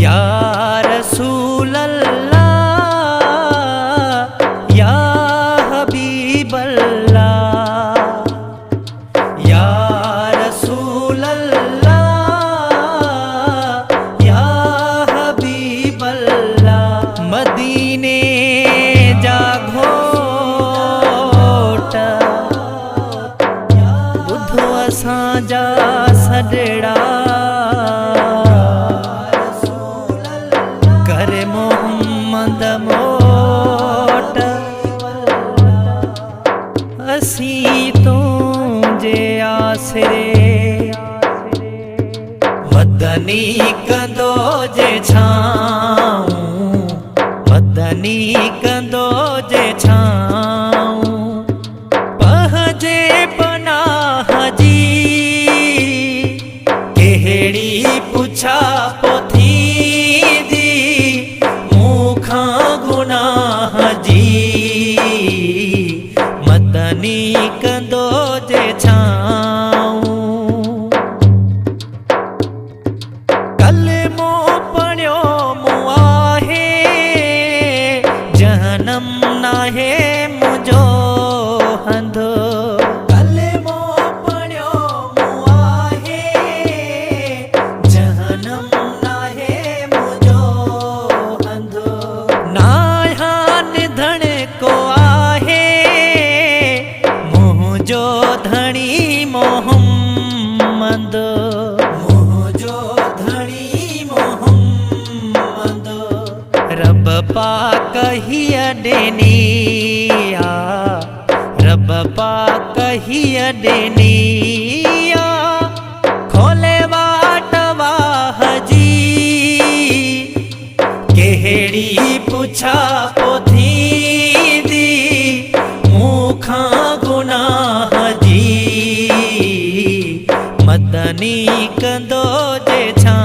या रसूल अल्लाह या हबीब अल्लाह या रसूल अल्लाह या हबीब अल्लाह। मदीने जा घोट बुधो असां जा सॾड़ा करे मोहम्मद मोट असीं तुंहिंजे आसरे मदनी कंदो जे छाऊं मदनी कंदो जे छाऊं पंहिंजे पनाह जी कहिड़ी पुछा पोथी गुनाह जी मदनी कंदो जे छाऊं। कलमो पढ़ियो मूं आहे जहनम नाहे मुंहिंजो हंधु कलमो पढ़ियो मूं आहे जहनम नाहे मुंहिंजो हंधु मुंहिंजो धणी मोहम्मद मुंहिंजो धणी मोहम्मद रब पाक हीअ ॾिनी आ रब पाक हीअ ॾिनी आ खोले वाट वाह जी कहिड़ी पुछा पोथी गुनाह जी मदनी कंदो जे छा।